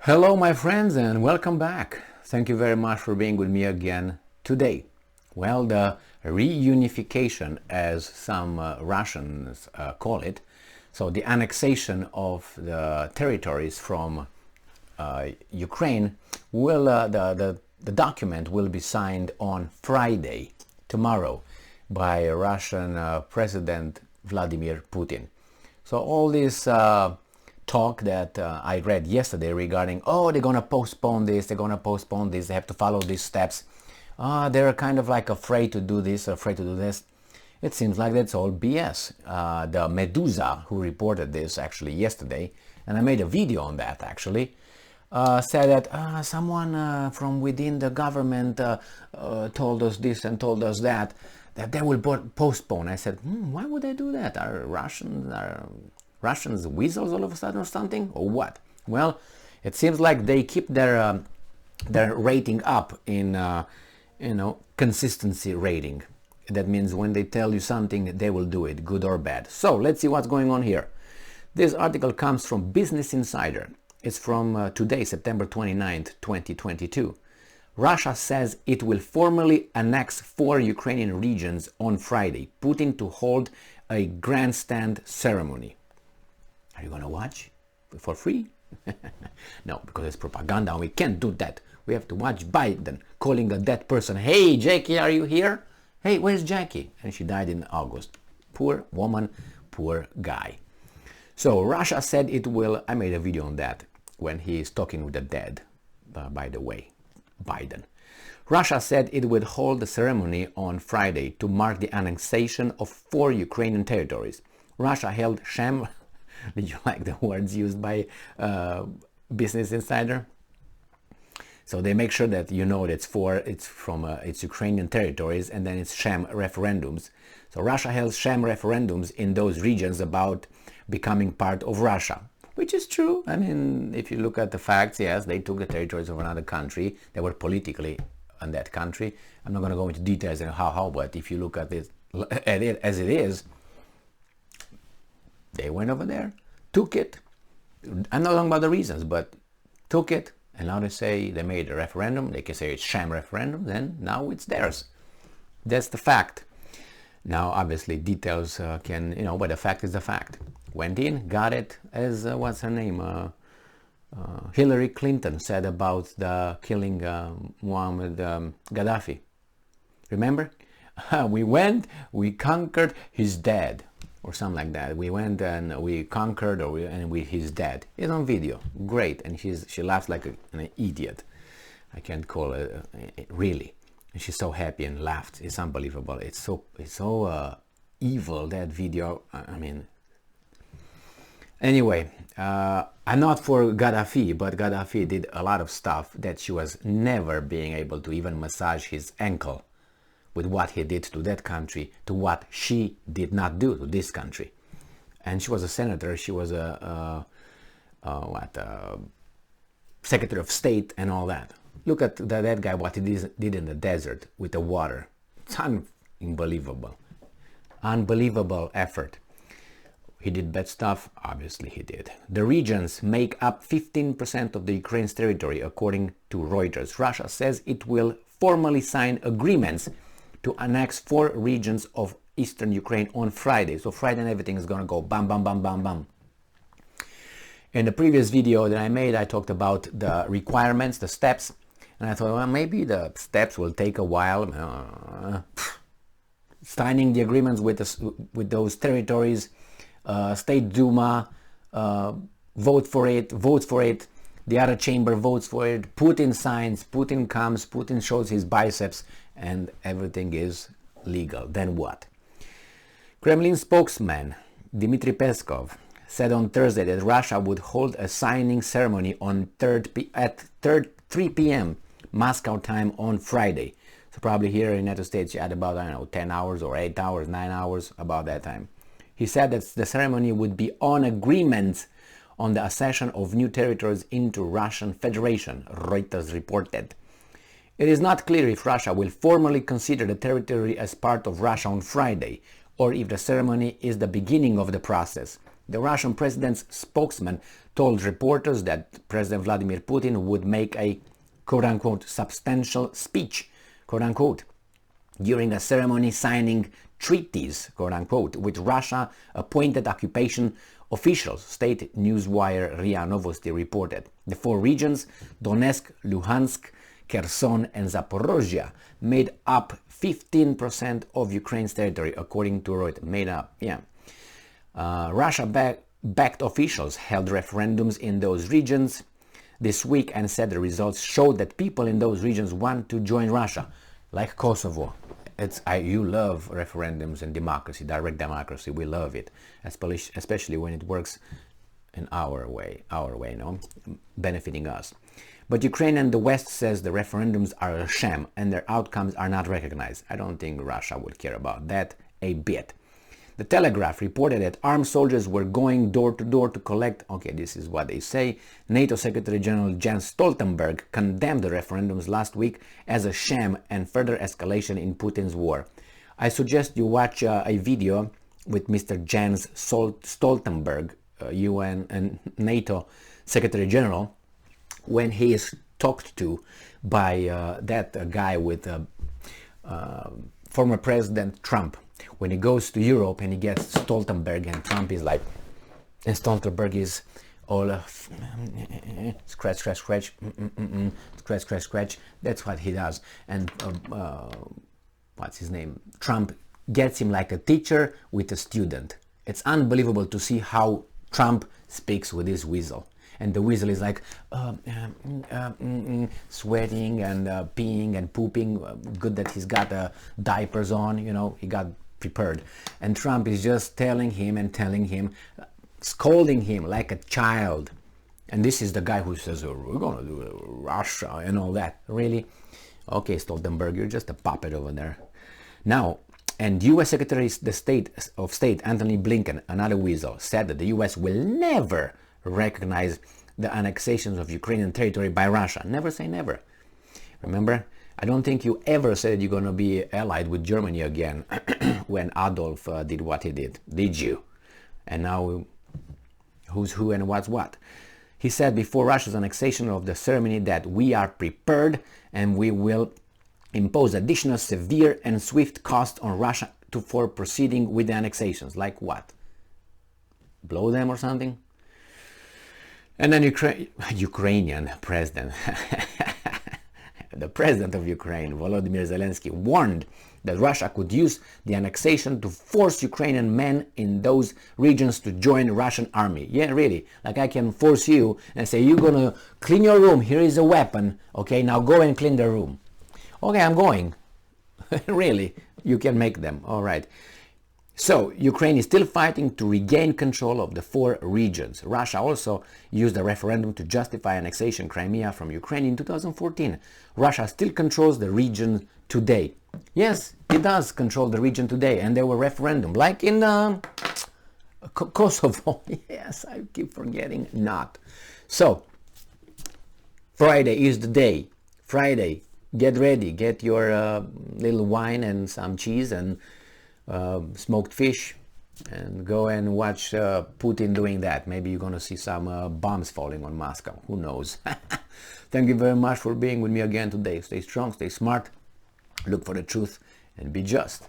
Hello my friends and welcome back. Thank you very much for being with me again today. Well, the reunification, as some Russians call it, so the annexation of the territories from Ukraine, will the document will be signed on Friday, tomorrow, by Russian President Vladimir Putin. So all this talk that I read yesterday regarding, oh, they're going to postpone this, they have to follow these steps. They're kind of like afraid to do this, afraid to do this. It seems like that's all BS. The Medusa, who reported this actually yesterday, and I made a video on that actually, said that someone from within the government told us this and told us that they will postpone. I said, why would they do that? Are Russians weasels all of a sudden or something, or what? Well, it seems like they keep their rating up in consistency rating. That means when they tell you something, they will do it, good or bad. So let's see what's going on here. This article comes from Business Insider. It's from today, September 29th, 2022. Russia says it will formally annex 4 Ukrainian regions on Friday, Putin to hold a grandstand ceremony. Are you gonna watch for free? No, because it's propaganda and we can't do that. We have to watch Biden calling a dead person, hey Jackie, are you here? Hey, where's Jackie? And she died in August. Poor woman, poor guy. So Russia said it will, I made a video on that when he is talking with the dead, by the way, Biden. Russia said it would hold the ceremony on Friday to mark the annexation of 4 Ukrainian territories. Russia held sham. Did you like the words used by Business Insider? So they make sure that you know that it's Ukrainian territories, and then it's sham referendums. So Russia held sham referendums in those regions about becoming part of Russia, which is true. I mean, if you look at the facts, yes, they took the territories of another country. They were politically in that country. I'm not going to go into details on how, but if you look at it as it is, they went over there, took it. I'm not talking about the reasons, but took it, and now they say they made a referendum. They can say it's sham referendum, then now it's theirs. That's the fact. Now, obviously, details can, but the fact is the fact. Went in, got it, as, what's her name? Hillary Clinton said about the killing Muammar Gaddafi. Remember? We went, we conquered, he's dead. Or something like that. We went and we conquered, he's dead. It's on video. Great. And she laughs like an idiot. I can't call it really. And she's so happy and laughed. It's unbelievable. It's so evil, that video. I mean. Anyway, I'm not for Gaddafi, but Gaddafi did a lot of stuff that she was never being able to even massage his ankle with what he did to that country, to what she did not do to this country. And she was a senator, she was a Secretary of State and all that. Look at that guy, what he did in the desert with the water. It's unbelievable. Unbelievable effort. He did bad stuff? Obviously he did. The regions make up 15% of the Ukraine's territory, according to Reuters. Russia says it will formally sign agreements to annex 4 regions of eastern Ukraine on Friday. So Friday and everything is gonna go bam, bam, bam, bam, bam. In the previous video that I made, I talked about the requirements, the steps, and I thought, well, maybe the steps will take a while. Signing the agreements with those territories, State Duma vote for it, the other chamber votes for it, Putin signs, Putin comes, Putin shows his biceps, and everything is legal. Then what? Kremlin spokesman Dmitry Peskov said on Thursday that Russia would hold a signing ceremony at 3 p.m. Moscow time on Friday. So probably here in the United States you had about, 10 hours or 8 hours, 9 hours, about that time. He said that the ceremony would be on agreements on the accession of new territories into Russian Federation, Reuters reported. It is not clear if Russia will formally consider the territory as part of Russia on Friday, or if the ceremony is the beginning of the process. The Russian president's spokesman told reporters that President Vladimir Putin would make a quote-unquote substantial speech, quote-unquote, during a ceremony signing treaties, quote-unquote, with Russia-appointed occupation officials, state newswire RIA Novosti reported. The four regions, Donetsk, Luhansk, Kherson and Zaporozhye, made up 15% of Ukraine's territory, according to Reuters. Made up, yeah. Russia-backed officials held referendums in those regions this week and said the results showed that people in those regions want to join Russia, like Kosovo. You love referendums and democracy, direct democracy. We love it, especially when it works in our way, no, benefiting us. But Ukraine and the West says the referendums are a sham and their outcomes are not recognized. I don't think Russia would care about that a bit. The Telegraph reported that armed soldiers were going door to door to collect, okay, this is what they say. NATO Secretary General Jens Stoltenberg condemned the referendums last week as a sham and further escalation in Putin's war. I suggest you watch a video with Mr. Jens Stoltenberg, UN and NATO Secretary General, when he is talked to by that guy with former President Trump. When he goes to Europe and he gets Stoltenberg, and Trump is like, and Stoltenberg is all scratch, scratch, scratch, scratch, scratch, scratch. That's what he does. And what's his name? Trump gets him like a teacher with a student. It's unbelievable to see how Trump speaks with his weasel. And the weasel is like sweating and peeing and pooping. Good that he's got diapers on, you know, he got prepared. And Trump is just telling him, scolding him like a child. And this is the guy who says, oh, we're going to do Russia and all that. Really? Okay, Stoltenberg, you're just a puppet over there. Now, and U.S. Secretary of State Antony Blinken, another weasel, said that the U.S. will never recognize the annexations of Ukrainian territory by Russia. Never say never. Remember, I don't think you ever said you're going to be allied with Germany again when Adolf did what he did. Did you? And now who's who and what's what. He said before Russia's annexation of the ceremony that we are prepared and we will impose additional severe and swift costs on Russia for proceeding with the annexations. Like what? Blow them or something? And then Ukrainian president, the president of Ukraine, Volodymyr Zelensky, warned that Russia could use the annexation to force Ukrainian men in those regions to join Russian army. Yeah, really. Like I can force you and say, you're going to clean your room. Here is a weapon. Okay, now go and clean the room. Okay, I'm going. Really, you can make them. All right. So, Ukraine is still fighting to regain control of the four regions. Russia also used a referendum to justify annexation Crimea from Ukraine in 2014. Russia still controls the region today. Yes, it does control the region today, and there were referendums, like in Kosovo. Yes, I keep forgetting not. So, Friday is the day. Friday, get ready. Get your little wine and some cheese and smoked fish and go and watch Putin doing that. Maybe you're going to see some bombs falling on Moscow. Who knows? Thank you very much for being with me again today. Stay strong, stay smart, look for the truth, and be just.